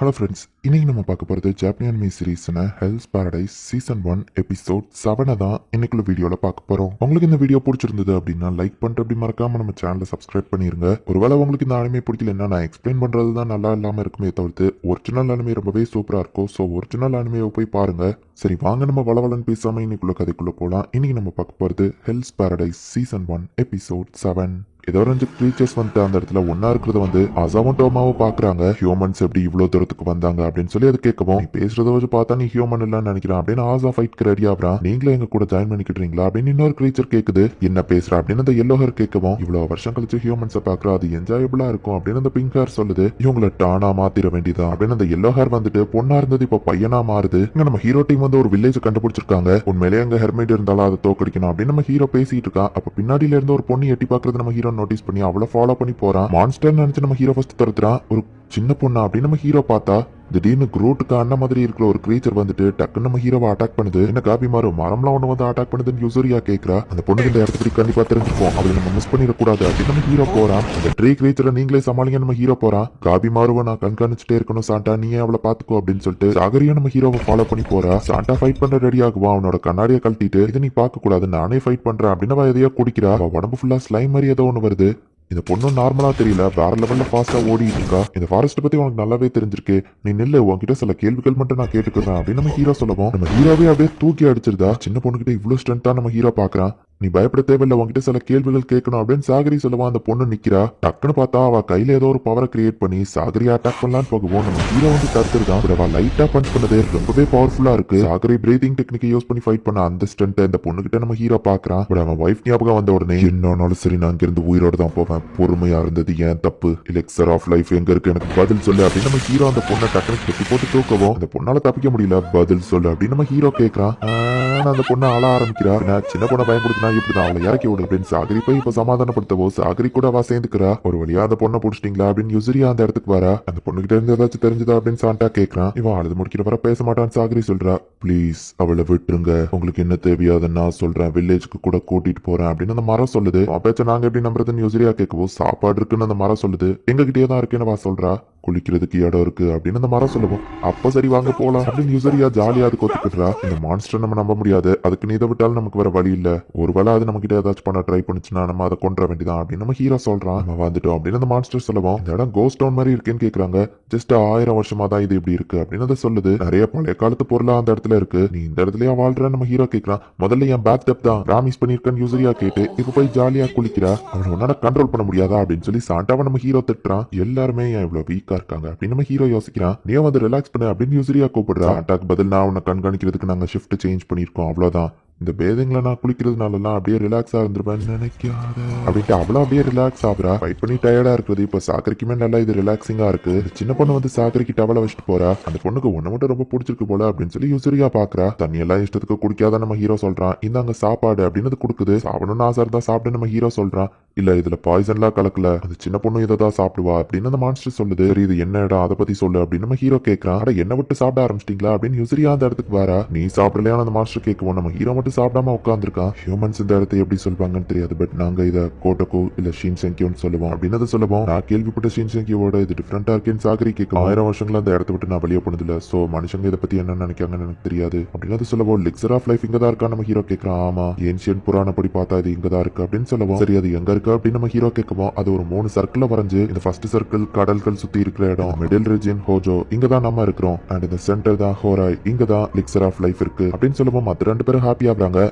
Hello friends, இன்னைக்கு நம்ம பார்க்க போகிறது ஜாப்பனி அனிமே சீரீஸ்னா ஹெல்ஸ் பாரடைஸ் சீசன் 1 எபிசோட் 7 தான் இன்னைக்குள்ள வீடியோவில் பார்க்க போகிறோம். உங்களுக்கு இந்த வீடியோ பிடிச்சிருந்தது அப்படின்னா லைக் பண்ணிட்டு அப்படி மறக்காம நம்ம சேனலை சப்ஸ்கிரைப் பண்ணிருங்க. ஒருவேளை உங்களுக்கு இந்த அனிமே பிடிக்கலன்னா நான் எக்ஸ்பிளைன் பண்ணுறது தான் நல்லா இல்லாமல் இருக்குமே தவிர்த்து ஒரிஜினல் அனிமே ரொம்பவே சூப்பராக இருக்கும். ஸோ ஒரிஜினல் அனிமையை போய் பாருங்க. சரி வாங்க நம்ம வளவலன்னு பேசாமல் இன்னைக்குள்ள கதைக்குள்ளே போகலாம். இன்னைக்கு நம்ம பார்க்க போகிறது ஹெல்ஸ் பாரடைஸ் சீசன் 1 எபிசோட் 7. ஏதோ 2 கிரீச்சர்ஸ் வந்துட்டு அந்த இடத்துல ஒன்னா இருக்கிறத வந்து அசாவும் டோமாவும் பாக்குறாங்க. ஹியூமன்ஸ் எப்படி இவ்வளவு தூரத்துக்கு வந்தாங்க அப்படின்னு சொல்லி அது கேட்கவும், நீ பேசுறத வச்சு பார்த்தா நீ ஹியூமன் இல்லன்னு நினைக்கிறேன் அப்படின்னு ஆசா ஃபைட்க்கு ரெடி ஆகுறான். நீங்களே எங்க கூட ஜாயின் பண்ணிக்கிட்டீங்களா அப்படின்னு இன்னொரு கிரீச்சர் கேக்குது. என்ன பேசுற அப்படின்னு அந்த எல்லோ ஹேர் கேட்கவும், இவ்வளவு வருஷம் கழிச்சு ஹியூமன்ஸை பாக்குறா, அது என்ஜாயபிளா இருக்கும் அப்படின்னு அந்த பிங்க் ஹேர் சொல்லுது. இவங்களை டானா மாத்திர வேண்டியதான் அப்படின்னு அந்த எல்லோ ஹேர் வந்துட்டு பொண்ணா இருந்தது இப்ப பையனா மாறுது. இங்க நம்ம ஹீரோ டீம் வந்து ஒரு வில்லேஜ் கண்டுபிடிச்சிருக்காங்க. உண்மையிலேயே அங்க ஹெர்மைட் இருந்தாலும் அதை தோக்கடிக்கணும் அப்படின்னு நம்ம ஹீரோ பேசிட்டு இருக்கா. அப்ப பின்னாடியில இருந்து ஒரு பொண்ணு எட்டி பாக்குறது நம்ம ஹீரோ நோட்டீஸ் பண்ணி அவளை ஃபாலோ பண்ணி போறான். மான்ஸ்டர் நினைச்சு நம்ம ஹீரோ ஃபர்ஸ்ட் துரத்துறான். ஒரு சின்ன பொண்ணா அப்படின்னு நம்ம ஹீரோ பார்த்தா திடீர்னு குரூட்டுக்கு அண்ணன் மாதிரி இருக்கிற ஒரு கிரீச்சர் வந்துட்டு டக்குன்னு நம்ம ஹீரோவை அட்டாக் பண்ணுது. என்ன காபி மாறு மரம்லாம் ஒண்ணு வந்து அட்டாக் பண்ணுதுன்னு யூசரியா கேக்குறா. அந்த பொண்ணுக்கு இந்த இடத்துக்கு கண்டிப்பா தெரிஞ்சிருப்போம், அவளை நம்ம மிஸ் பண்ணிடக்கூடாது அப்படின்னு நம்ம ஹீரோ போறான். அந்த ட்ரீ கிரீச்சரை நீங்களே சமாளிங்க நம்ம ஹீரோ போறான். காபி மாறுவ நான் கண்காணிச்சுட்டே இருக்கணும் சாண்டா, நீயே அவளை பாத்துக்கோ அப்படின்னு சொல்லிட்டு சாகரியும் நம்ம ஹீரோவை ஃபாலோ பண்ணி போறா. சாண்டா ஃபைட் பண்ண ரெடி ஆகுவான். அவனோட கண்ணாடியை கழட்டிட்டு இதை நீ பார்க்க கூடாது, நானே ஃபைட் பண்றேன் அப்படின்னு அவ எதையோ குடிக்கிறா. அவ உடம்பு ஃபுல்லா ஸ்லைம் மாதிரி ஏதோ ஒண்ணு வருது. இந்த பொண்ணு நார்மலா தெரியல, வேற லெவல்ல ஃபாஸ்டா ஓடிட்டு இருக்கா. இந்த ஃபாரஸ்ட் பத்தி உனக்கு நல்லாவே தெரிஞ்சிருக்கு, நீ நில்லு, உன்கிட்ட சில கேள்விகள் மட்டும் நான் கேட்டுக்கிறேன் அப்படின்னு நம்ம ஹீரோ சொல்லவும், நம்ம ஹீரோவே அப்படியே தூக்கி அடிச்சிருதா. சின்ன பொண்ணுகிட்ட இவ்வளவு ஸ்ட்ரென்த்தா நம்ம ஹீரோ பாக்குறான். நீ பயப்பட தேவையில்ல, உன்கிட்ட சில கேள்விகள் கேட்கணும் அப்படின்னு சாகரி சொல்லுவான். அந்த பொண்ணு நிக்கிறா. டக்குன்னு பார்த்தா அவ கையில ஏதோ ஒரு பவரை கிரியேட் பண்ணி சாகரி அட்டாக் பண்ணலான்னு போகவும் நம்ம ஹீரோ வந்து தடுத்துருக்கான். அவ லைட்டா பஞ்ச் பண்ணதே ரொம்பவே பவர்ஃபுல்லா இருக்கு. சாகரி பிரீதிங் டெக்னிக்கை யூஸ் பண்ணி ஃபைட் பண்ண அந்த ஸ்ட்ரென்த் இந்த பொண்ணு கிட்ட நம்ம ஹீரோ பாக்குறான். பட் அவன் வைஃப் ஞாபகம் வந்த உடனே என்னாலும் சரி நான் இங்கிருந்து உயிரோட தான் போவேன், பொறுமையா இருந்தது ஏன் தப்பு, எலெக்சர் ஆஃப் லைஃப் எங்க இருக்கு எனக்கு பதில் சொல்லு அப்படின்னு நம்ம ஹீரோ அந்த பொண்ணை டக்குனு கட்டி போட்டு தூக்கவும், அந்த பொண்ணால தப்பிக்க முடியல, பதில் சொல்லு அப்படின்னு நம்ம ஹீரோ கேட்கறான். அந்த பொண்ணை அழ ஆரம்பிக்கிறா. சின்ன பொண்ணை பயன்படுத்தினா இப்படிதான், அவளை இறக்கி விடு அப்படின்னு சாகரி போய் இப்ப சமாதானப்படுத்தவோ சாகரி கூட அவ சேர்ந்துக்கிறா. ஒரு வழியா அந்த பொண்ணை பிடிச்சிட்டீங்களா அப்படின்னு யுசரியா அந்த இடத்துக்கு வரா. அந்த பொண்ணு கிட்ட இருந்து ஏதாச்சும் தெரிஞ்சதா அப்படின்னு சாண்டா கேட்கறான். இவன் அழுது முடிக்கிற வர பேச மாட்டான்னு சாகரி சொல்றா. ப்ளீஸ் அவளை விட்டுருங்க, உங்களுக்கு என்ன தேவையோ அதை நான் சொல்றேன், வில்லேஜ்க்கு கூட கூட்டிட்டு போறேன் அப்படின்னு அந்த மரம் சொல்லுது. பேச்ச நாங்க எப்படி நம்புறதுன்னு யுசரியா கேட்கவும், சாப்பாடு இருக்குன்னு அந்த மரம் சொல்லுது. எங்க கிட்டே தான் இருக்குன்னு அவ சொல்றா. குளிக்கிறதுக்கு இடம் இருக்கு அப்படின்னு அந்த மரம் சொல்லுவோம். அப்ப சரி வாங்க போலாம் அப்படின்னு யூசரியா ஜாலியா அது கொத்துக்கிட்டுறா. இந்த மான்ஸ்டர் நம்ம நம்ப முடியாது, அதுக்கு நீ இதை விட்டாலும் நமக்கு வேற வழி இல்ல, ஒருவேளை அது நம்ம கிட்ட ஏதாச்சும் பண்ண ட்ரை பண்ணுச்சுன்னா நம்ம அதை கொன்ற வேண்டியதான் அப்படின்னு நம்ம ஹீரோ சொல்றான். நம்ம வந்துட்டோம் அப்படின்னு அந்த மான்ஸ்டர் சொல்லுவோம். இந்த இடம் கோஸ்ட் டவுன் மாதிரி இருக்கேன்னு கேக்குறாங்க. ஜஸ்ட் 1000 வருஷமா தான் இது இப்படி இருக்கு அப்படின்னு அதை சொல்லுது. நிறைய பழைய காலத்து பொருளா அந்த இடத்துல இருக்கு, நீ இந்த இடத்துலயா வாழ்ற நம்ம ஹீரோ கேட்கறான். முதல்ல என் பேக் டப் தான் ப்ராமிஸ் பண்ணிருக்கேன்னு யூசரியா கேட்டு இப்ப போய் ஜாலியா குளிக்கிறா. அவனை உன்னால கண்ட்ரோல் பண்ண முடியாதா அப்படின்னு சொல்லி சாண்டாவை நம்ம ஹீரோ திட்டுறான். எல்லாருமே ஏன் இவ்வளவு வீக்கா இருக்காங்க அப்படின்னு நம்ம ஹீரோ யோசிக்கிறான். நீ வந்து ரிலாக்ஸ் பண்ணு அப்படின்னு யூசரியா கூப்பிடுறா. அட்டாக் பதில் நான் உன்னை கண்காணிக்கிறதுக்கு நாங்க ஷிஃப்ட் சேஞ்ச் பண்ணிருக்கோம், அவ்வளவுதான். இந்த பேதிங்ல நான் குளிக்கிறதுனாலலாம் அப்படியே ரிலாக்ஸா இருந்திருப்பேன் நினைக்காத அப்படின்ட்டு அவ்வளோ அப்படியே ரிலாக்ஸ் ஆகுறா. ஃபைட் பண்ணி டயர்டா இருக்குது. இப்போ சாகரிக்குமே நல்லா இது ரிலாக்ஸிங்கா இருக்கு. சின்ன பொண்ணு வந்து சாகரிக்கு டவலை வச்சுட்டு போறா. அந்த பொண்ணுக்கு ஒண்ணு மட்டும் ரொம்ப பிடிச்சிருக்கு போல அப்படின்னு சொல்லி யூசரியா பாக்குறா. தண்ணி எல்லாம் இஷ்டத்துக்கு குடிக்காத நம்ம ஹீரோ சொல்றான். இந்தாங்க சாப்பாடு அப்படின்னு கொடுக்குது. சாப்பிடணும்னு ஆசை இருந்தா சாப்பிட்டு நம்ம ஹீரோ சொல்றான். இல்ல இதுல பாய்சன்லாம் கலக்கல, அது சின்ன பொண்ணு இதை தான் சாப்பிடுவா அப்படின்னு அந்த மான்ஸ்டர் சொல்லுது. சரி இது என்ன இடம் அதை பத்தி சொல்லு அப்படின்னு நம்ம ஹீரோ கேட்கறான். அட என்ன விட்டு சாப்பிட ஆரம்பிச்சிட்டீங்களா அப்படின்னு யூசரியா அந்த இடத்துக்கு வரா. நீ சாப்பிடலையான அந்த மான்ஸ்டர் கேட்கவும் நம்ம ஹீரோ சாப்பிடாம உட்காந்துருக்கான். ஹியூமன்ஸ் இந்த இடத்தை எப்படி சொல்வாங்கன்னு தெரியாது, பட் நாங்க இதை கோட்டோக்கோ இல்ல ஷின்செங்கியோன்னு சொல்லுவோம் அப்படின்னு சொல்லுவோம். நான் கேள்விப்பட்ட ஷின்செங்கியோட இது டிஃபரெண்டா இருக்கேன்னு சாகரி கேட்கும். 1000 வருஷங்களா அந்த இடத்த விட்டு நான் வெளியே போனது இல்ல, சோ மனுஷங்க இதை பத்தி என்ன நினைக்காங்கன்னு எனக்கு தெரியாது அப்படின்னு சொல்லுவோம். எலிக்சர் ஆஃப் லைஃப் இங்க தான் இருக்கா நம்ம ஹீரோ கேட்கறான். ஆமா ஏன்ஷியன் புராண படி பார்த்தா இது இங்க தான் இருக்கு அப்படின்னு சொல்லுவோம். சரி அது எங்க இருக்கு அப்படின்னு நம்ம ஹீரோ கேட்கவும், அது ஒரு 3 சர்க்கிள் வரைஞ்சு இந்த ஃபர்ஸ்ட் சர்க்கிள் கடல்கள் சுத்தி இருக்கிற இடம், மிடில் ரீஜன் ஹோஜோ, இங்க தான் நம்ம இருக்கிறோம், அண்ட் இந்த சென்டர் தான் ஹோராய், இங்க தான் எலிக்சர் ஆஃப் லைஃப் இருக்கு அப்படின்னு சொல்லுவோம். மத்த 2 பேரும் ஹாப்பி ஆகுறாங்க.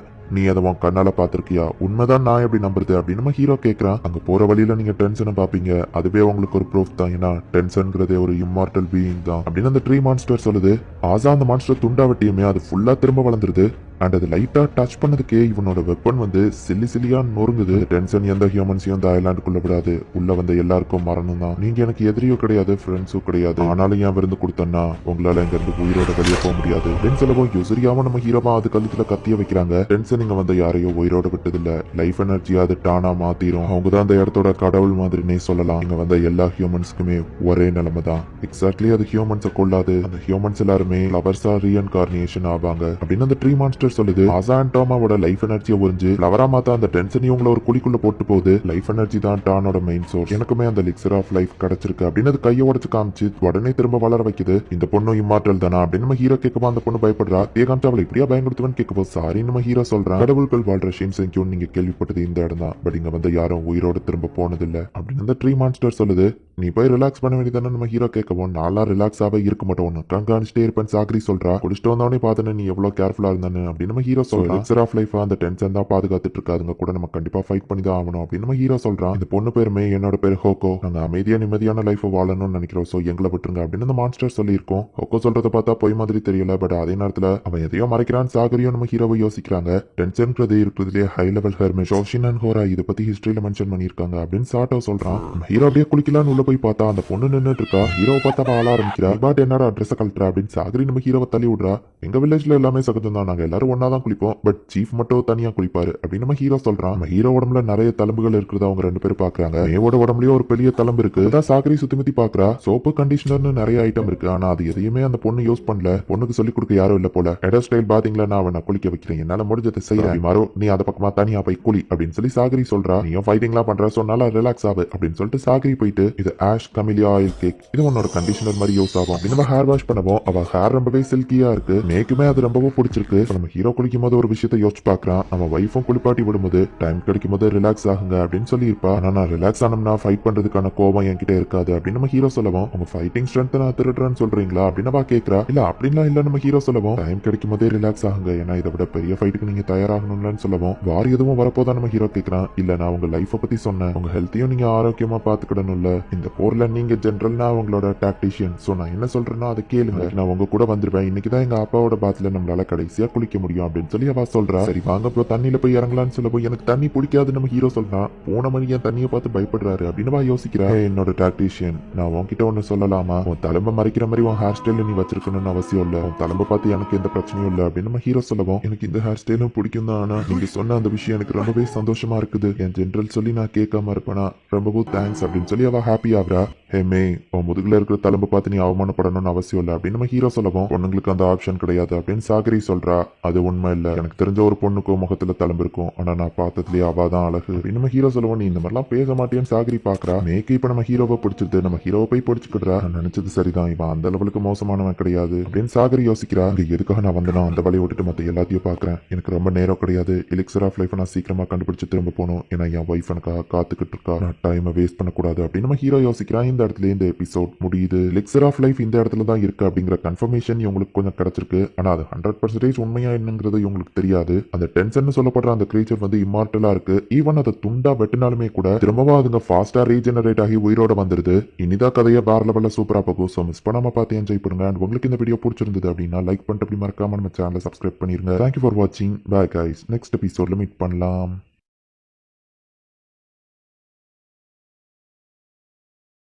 நீ அதை உன் கண்ணால பாத்திருக்கியா, உண்மைதான் நான் எப்படி நம்புறது அப்படின்னு நம்ம ஹீரோ கேட்கறான். அங்க போற வழியில நீங்க டென்ஷனை பாப்பீங்க, அதுவே உங்களுக்கு ஒரு ப்ரூஃப் தான், ஏன்னா டென்ஷன்ங்கிறதே ஒரு இம்மார்டல் பீயிங் தான் அப்படின்னு அந்த ட்ரீ மான்ஸ்டர் சொல்லுது. ஆசா அந்த மான்ஸ்டர் துண்டா வெட்டியுமே அது ஃபுல்லா திரும்ப வளர்ந்துருது. அண்ட் அது லைட்டா டச் பண்ணதுக்கே இவனோட வெப்பன் வந்து சில்லி சில்லியா நொறுங்குது. டென்ஷன் எந்த ஹியூமன்ஸையும் அந்த ஐலாண்டுக்குள்ள விடாது, உள்ள வந்த எல்லாருக்கும் மரணம் தான். நீங்க எனக்கு எதிரியோ கிடையாது, ஃப்ரெண்ட்ஸும் கிடையாது, ஆனாலும் ஏன் விருந்து கொடுத்தேன்னா உங்களால எங்க இருந்து உயிரோட வெளியே போக முடியாது அப்படின்னு சொல்லவும் யூசரியாவும் நம்ம ஹீரோவா அது கழுத்துல கத்திய வைக்கிறாங்க. டென்ஷன் டென்ஷன் இங்க வந்து யாரையும் உயிரோட விட்டதில்ல. லைஃப் எனர்ஜியா அது டானா மாத்திரும். அவங்க தான் அந்த இடத்தோட கடவுள் மாதிரினே சொல்லலாம். இங்க வந்த எல்லா ஹியூமன்ஸ்க்குமே ஒரே நிலைமை தான். எக்ஸாக்ட்லி அது ஹியூமன்ஸை கொள்ளாது. அந்த ஹியூமன்ஸ் எல்லாருமே ஃப்ளவர்ஸா ரீஇன்கார்னேஷன் ஆவாங்க அப்படின்னு அந்த ட்ரீ மான்ஸ்டர் சொல்லுது. ஆசா அண்ட் டாமாவோட லைஃப் எனர்ஜியை உறிஞ்சு ஃப்ளவரா மாத்தா அந்த டென்ஷன் இவங்கள ஒரு குழிக்குள்ள போட்டு போகுது. லைஃப் எனர்ஜி தான் டானோட மெயின் சோர்ஸ். எனக்குமே அந்த எலிக்சர் ஆஃப் லைஃப் கிடைச்சிருக்கு அப்படின்னு அது கையை உடச்சு காமிச்சு உடனே திரும்ப வளர வைக்குது. இந்த பொண்ணு இம்மார்டல் தானா அப்படின்னு நம்ம ஹீரோ கேட்கப்போ அந்த பொண்ணு பயப்படுறா. காமிச்சு அவளை இப்படியா பயன்படுத்துவன்னு கேட்கப்போ சாரி நம்ம ஹீரோ சொல்றான். கடவுள்கள் வாழ்ற ஷின்சென்கியோன்னு நீங்க கேள்விப்பட்டது இந்த இடம் தான். பட் இங்க வந்து யாரும் உயிரோட திரும்ப போனதில்லை அப்படின்னு அந்த ட்ரீ மான்ஸ்டர் சொல்லுது. நீ போய் ரிலாக்ஸ் பண்ண வேண்டியதானே நம்ம ஹீரோ கேட்கவும் நாளா ரிலாக்ஸாவே இருக்க மாட்டோம் கண்காணிச்சிட்டே இருப்பேன் சாக்ரி சொல்றா. குடிச்சிட்டு வந்தவனே பார்த்தேன்னு நீ எவ்வளவு கேர்ஃபுல்லா இருந்தானு அப்படின்னு நம்ம ஹீரோ சொல்றான். எலிக்சர் ஆஃப் லைஃப் அந்த டென்ஷன் தான் பாதுகாத்துட்டு இருக்காதுங்க கூட நம்ம கண்டிப்பா ஃபைட் பண்ணி தான் ஆகணும் அப்படின்னு நம்ம ஹீரோ சொல்றான். இந்த பொண்ணு பேருமே என்னோட பேர் ஹோகோ. நாங்க அமைதியா நிம்மதியான லைஃப் வாழணும்னு நினைக்கிறோம். சோ எங்களை விட்டுருங்க அப்படின்னு அந்த மான்ஸ்டர் சொல்லியிருக்கோம். ஹோகோ சொல்றதை பார்த்தா பொய் மாதிரி தெரியல. பட் அதே நேரத்துல அவன் எதையோ மறைக்கிறான். சாகரியும் நம்ம ஹீரோவை யோசிக்கிறாங்க. டென்ஷன்ன்றது இருக்கிறதுலே ஹை லெவல் ஹெர்மே ஷோஷின் அண்ட் ஹோரா இதை பத்தி ஹிஸ்டரியில மென்ஷன் பண்ணிருக்காங்க அப்படின்னு சாட்டோ சொல்றான். ஹீரோ அப்படியே குளிக்கலான்னு உள்ள போய் பார்த்தா அந்த பொண்ணு நின்னுட்டு இருக்கா. ஹீரோவை பார்த்தா ஆள ஆரம்பிக்கிறா. பட் என்னோட அட்ரஸ் கழட்டுறா அப்படின்னு சாகரி நம்ம ஹீரோவை தள்ளி விடுறா. எங்க வில்லேஜ்ல எல்லாமே சகஜம் தான். நாங்க எல்லாரும் ஒன்னா தான் குளிப்போம். பட் சீஃப் மட்டும் தனியா குளிப்பாரு அப்படின்னு நம்ம ஹீரோ சொல்றான். நம்ம ஹீரோ உடம்புல நிறைய தழும்புகள் இருக்கிறத அவங்க ரெண்டு பேரும் பாக்குறாங்க. மேவோட உடம்புலயே ஒரு பெரிய தழும்பு இருக்கு. அதான் சாகரி சுத்தி பாக்குறா. சோப்பு கண்டிஷனர்னு நிறைய ஐட்டம் இருக்கு. ஆனா அது எதையுமே அந்த பொண்ணு யூஸ் பண்ணல. பொண்ணுக்கு சொல்லி கொடுக்க யாரும் இல்ல போல. ஹேர் ஸ்டைல் பாத்தீங்களா நான் அவனை குளிக்க வைக்கிறேன். என்னால முடிஞ்சதை செய்யறேன். மாறோ நீ அதை பக்கமா தனியா போய் குளி அப்படின்னு சொல்லி சாகரி சொல்றா. நீயும் ஃபைட்டிங்லாம் பண்ற சொன்னால ரிலாக்ஸ் ஆகு அப்படின்னு சொல்லிட்டு சாகரி போயிட்டு இது ஆஷ் கமிலியா ஆயில் கேக் இது உன்னோட கண்டிஷனர் மாதிரி யூஸ் ஆகும் அப்படின்னு நம்ம ஹேர் வாஷ் பண்ணுவோம். அவ ஹேர் ரொம்பவே சில்கியா இருக்கு. மேக்குமே அது ரொம்பவும் பிடிச்சிருக்கு. நம்ம ஹீரோ குளிக்கும் போது ஒரு விஷயத்தை யோசிச்சு பாக்குறான். நம்ம வைஃபும் குளிப்பாட்டி விடும்போது டைம் கிடைக்கும் போது ரிலாக்ஸ் ஆகுங்க அப்படின்னு சொல்லி இருப்பா. ஆனா நான் ரிலாக்ஸ் ஆனோம்னா ஃபைட் பண்றதுக்கான கோபம் என்கிட்ட இருக்காது அப்படின்னு நம்ம ஹீரோ சொல்லவும் உங்க ஃபைட்டிங் ஸ்ட்ரென்த் நான் திருடுறேன்னு சொல்றீங்களா அப்படின்னு அவ கேட்கறா. இல்ல அப்படின்லாம் இல்ல நம்ம ஹீரோ சொல்லவும் டைம் கிடைக்கும் போதே ரிலாக்ஸ் ஆகுங்க. ஏன்னா இதை விட பெரிய ஃபைட்டுக்கு நீங்க தயாராகணும்னு சொல்லவும் வார் எதுவும் வரப்போதான் நம்ம ஹீரோ கேட்கறான். இல்ல நான் உங்க லைஃப பத்தி சொன்னேன். உங்க ஹெல்த்தையும் நீங்க ஆரோக்கியமா பாத்துக்கிடணும்ல. இந்த போர்ல நீங்க ஜெனரல்னா அவங்களோட டாக்டிஷியன். சோ நான் என்ன சொல்றேன்னா அதை கேளுங்க. நான் உங்க கூட வந்துருவேன். இன்னைக்குதான் எங்க அப்பாவோட பாத்துல நம்மளால கடைசியா குளிக்க முடியும் அப்படின்னு சொல்லி அவ சொல்றா. சரி வாங்க ப்ரோ தண்ணியில போய் இறங்கலாம்னு சொல்லவும் எனக்கு தண்ணி பிடிக்காதுன்னு நம்ம ஹீரோ சொல்றான். போன மணி என் தண்ணியை பார்த்து பயப்படுறாரு அப்படின்னு யோசிக்கிறா. என்னோட டாக்டிஷியன் நான் உன்கிட்ட ஒண்ணு சொல்லலாமா? உன் தலம்ப மறைக்கிற மாதிரி உன் ஹேர் ஸ்டைல நீ வச்சிருக்கணும்னு அவசியம் இல்ல. உன் தலம்ப பார்த்து எனக்கு எந்த பிரச்சனையும் இல்ல அப்படின்னு நம்ம ஹீரோ சொல்லவும் எனக்கு இந்த ஹேர் ஸ்டைலும் பிடிக்கும் தான். ஆனா நீங்க சொன்ன அந்த விஷயம் எனக்கு ரொம்பவே சந்தோஷமா இருக்குது. என் ஜெனரல் சொல்லி நான் கேட்காம இருப்பேனா ரொம்பவும் தேங்க்ஸ் அப்படின்னு சொல்லி அவ ஹாப்பி ஆகுறா. ஹே மே உன் முதுகுல இருக்கிற தலம்பு பார்த்து நீ அவமானப்படணும்னு அவசியம் இல்லை அப்படின்னு நம்ம ஹீரோ சொல்லவும் பொண்ணுங்களுக்கு அந்த ஆப்ஷன் கிடையாது அப்படின்னு சாகரி சொல்றா. அது உண்மை இல்ல. எனக்கு தெரிஞ்ச ஒரு பொண்ணுக்கும் முகத்துல தலம்பு இருக்கும். ஆனா நான் பார்த்ததுலயே அவ தான் அழகு அப்படின்னு நம்ம ஹீரோ சொல்லவும் நீ இந்த மாதிரிலாம் பேச மாட்டேன்னு சாகரி பாக்குறா. மேக்கு இப்ப நம்ம ஹீரோவை பிடிச்சிருது. நம்ம ஹீரோவை போய் பிடிச்சிக்கிடுறா. நான் நினைச்சது சரிதான். இவன் அந்த லெவலுக்கு மோசமானவன் கிடையாது அப்படின்னு சாகரி யோசிக்கிறா. இங்க எதுக்காக நான் வந்தனா அந்த வழியை விட்டுட்டு மத்த எல்லாத்தையும் பாக்குறேன். எனக்கு ரொம்ப நேரம் கிடையாது. எலிக்சர் ஆஃப் லைஃப் நான் சீக்கிரமா கண்டுபிடிச்சு திரும்ப போகணும். ஏன்னா என் ஒய்ஃப் எனக்காக காத்துக்கிட்டு இருக்கா. நான் டைமை வேஸ்ட் பண்ணக்கூடாது அப்படின்னு நம்ம ஹீரோ யோசிக்கிறான். இந்த இடத்துல இந்த எபிசோட் முடியுது. எலிக்சர் ஆஃப் லைஃப் இந்த இடத்துல தான் இருக்கு அப்படிங்கிற கன்ஃபர்மேஷன் இவங்களுக்கு கொஞ்சம் கிடைச்சிருக்கு. ஆனா அது 100% உண்மையா என்னங்கிறது இவங்களுக்கு தெரியாது. அந்த டென்ஷன் சொல்லப்படுற அந்த கிரீச்சர் வந்து இம்மார்டலா இருக்கு. ஈவன் அதை துண்டா வெட்டினாலுமே கூட திரும்பவும் அதுங்க ஃபாஸ்டா ரீஜெனரேட் ஆகி உயிரோட வந்துருது. இனிதான் கதையை வேற லெவல்ல சூப்பரா போகும். ஸோ மிஸ் பண்ணாம பார்த்து என்ஜாய் பண்ணுங்க. அண்ட் உங்களுக்கு இந்த வீடியோ பிடிச்சிருந்தது அப்படின்னா லைக் பண்ணிட்டு அப்படி மறக்காம நம்ம சேனலை சப்ஸ்கிரைப் பண்ணிருங்க. தேங்க்யூ ஃபார் வாட்சிங். Bye guys. நெக்ஸ்ட் எபிசோட்ல மீட் பண்ணலாம்.